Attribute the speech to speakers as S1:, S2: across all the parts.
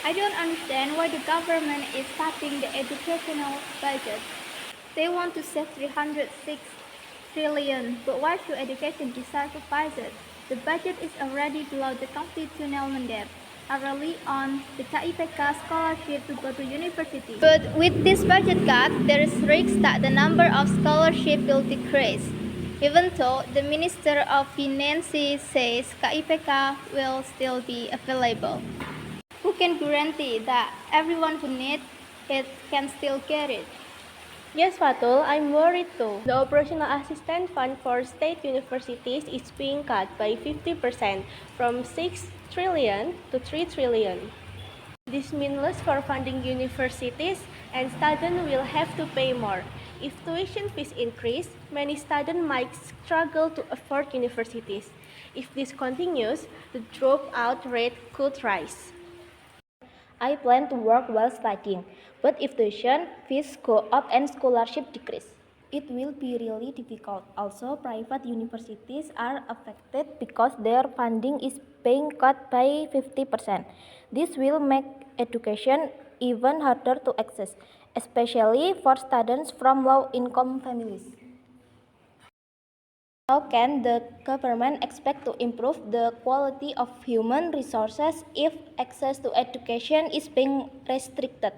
S1: I don't understand why the government is cutting the educational budget. They want to save 306 trillion, but why should education be sacrificed? The budget is already below the constitutional mandate. I rely on the KIPK scholarship to go to university. But with this budget cut, there is risk that the number of scholarships will decrease. Even though the Minister of Finance says KIPK will still be available. Who can guarantee that everyone who needs it can still get it?
S2: Yes, Fatul, I'm worried too. The Operational Assistance Fund for state universities is being cut by 50% from 6 trillion to 3 trillion. This means less for funding universities and students will have to pay more. If tuition fees increase, many students might struggle to afford universities. If this continues, the dropout rate could rise.
S3: I plan to work while studying, but if tuition fees go up and scholarship decrease, it will be really difficult. Also, private universities are affected because their funding is being cut by 50%. This will make education even harder to access, especially for students from low-income families. How can the government expect to improve the quality of human resources if access to education is being restricted?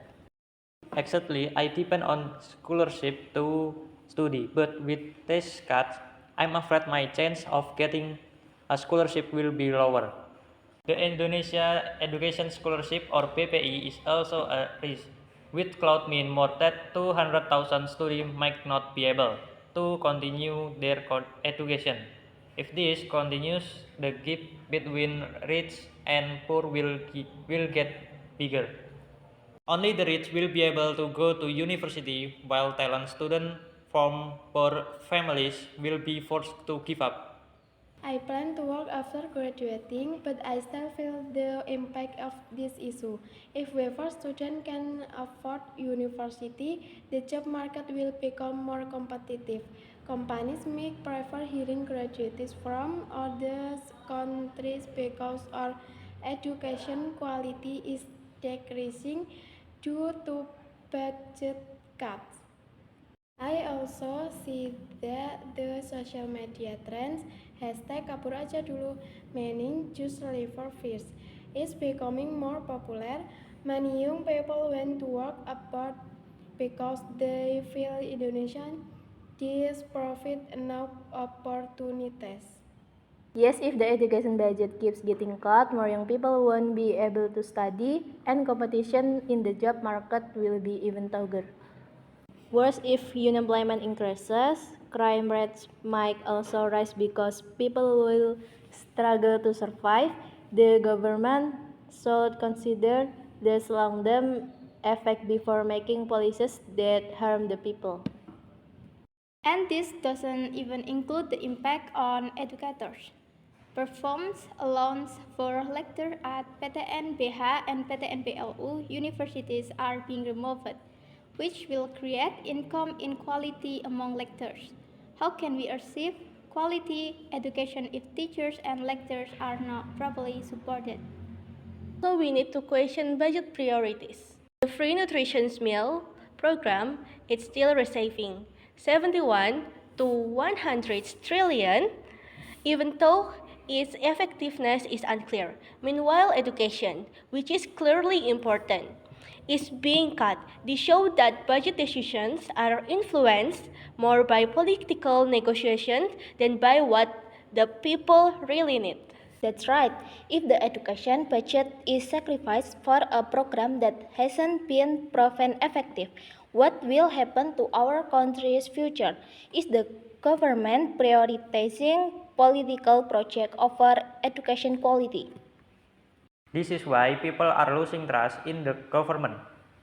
S4: Exactly, I depend on scholarship to study, but with this cuts, I'm afraid my chance of getting a scholarship will be lower. The Indonesia Education Scholarship or PPI is also a risk, which could mean more than 200,000 students might not be able to continue their education. If this continues, the gap between rich and poor will get bigger. Only the rich will be able to go to university, while talent students from poor families will be forced to give up.
S5: I plan to work after graduating, but I still feel the impact of this issue. If wafer students can afford university, the job market will become more competitive. Companies may prefer hiring graduates from other countries because our education quality is decreasing due to budget cuts. I also see that the social media trends hashtag kabur aja dulu, meaning just live first, is becoming more popular. Many young people went to work abroad because they feel Indonesia provide enough opportunities.
S3: Yes, if the education budget keeps getting cut, more young people won't be able to study, and competition in the job market will be even tougher. Worse, if unemployment increases, crime rates might also rise because people will struggle to survive. The government should consider the long-term effect before making policies that harm the people.
S1: And this doesn't even include the impact on educators. Performance allowance for lectures at PTNBH and PTNBLU universities are being removed, which will create income inequality among lecturers. How can we achieve quality education if teachers and lecturers are not properly supported?
S2: So we need to question budget priorities. The free nutrition meal program is still receiving 71 to 100 trillion, even though its effectiveness is unclear. Meanwhile, education, which is clearly important, is being cut. This shows that budget decisions are influenced more by political negotiations than by what the people really need.
S3: That's right. If the education budget is sacrificed for a program that hasn't been proven effective, what will happen to our country's future? Is the government prioritizing political projects over education quality?
S4: This is why people are losing trust in the government.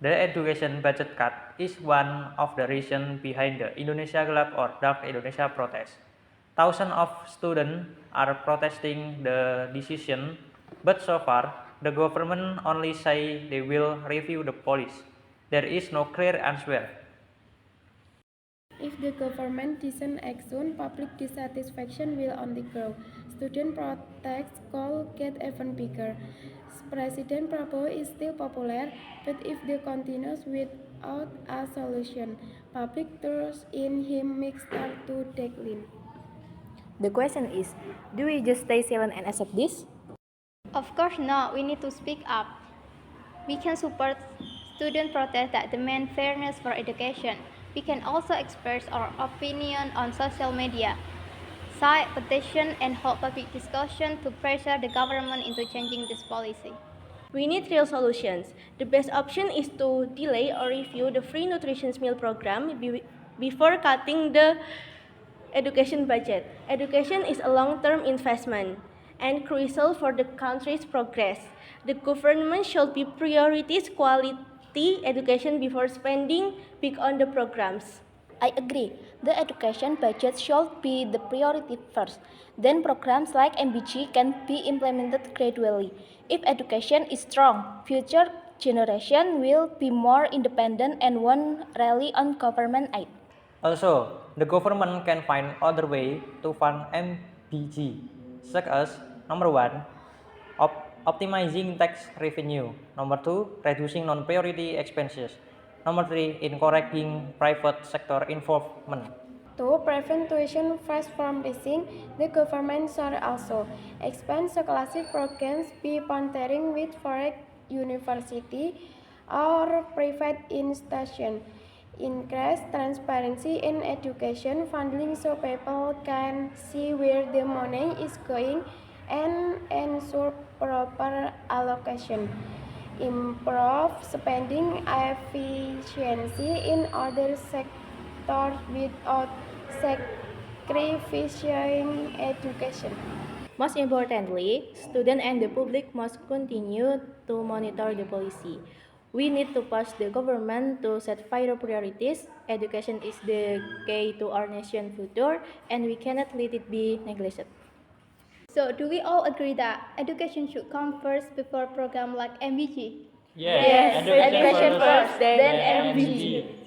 S4: The education budget cut is one of the reasons behind the Indonesia Gelap or Dark Indonesia protest. Thousands of students are protesting the decision, but so far the government only say they will review the policy. There is no clear answer.
S5: If the government doesn't act soon, public dissatisfaction will only grow. student protests could get even bigger. President Prabowo is still popular, but if they continue without a solution, public trust in him may start to decline.
S3: The question is, do we just stay silent and accept this?
S1: Of course not, we need to speak up. We can support student protests that demand fairness for education. We can also express our opinion on social media, cite petition, and hold public discussion to pressure the government into changing this policy.
S2: We need real solutions. The best option is to delay or review the free nutrition meal program before cutting the education budget. Education is a long-term investment and crucial for the country's progress. The government should be prioritize quality education before spending big on the programs.
S3: I agree. The education budget should be the priority first. Then programs like MBG can be implemented gradually. If education is strong, future generation will be more independent and won't rely on government aid.
S4: Also, the government can find other way to fund MBG, such as number 1, optimizing tax revenue, number 2, reducing non-priority expenses, number 3, encouraging private sector involvement.
S5: To prevent tuition fees from rising, the government should also expand scholastic programs beyond partnering with foreign university or private institutions. Increase transparency in education funding so people can see where the money is going and ensure proper allocation. Improve spending efficiency in other sectors without sacrificing education.
S3: Most importantly, students and the public must continue to monitor the policy. We need to push the government to set fairer priorities. Education is the key to our nation's future, and we cannot let it be neglected.
S1: So, do we all agree that education should come first before programs like MBG?
S4: Yes,
S3: Education first, then MBG.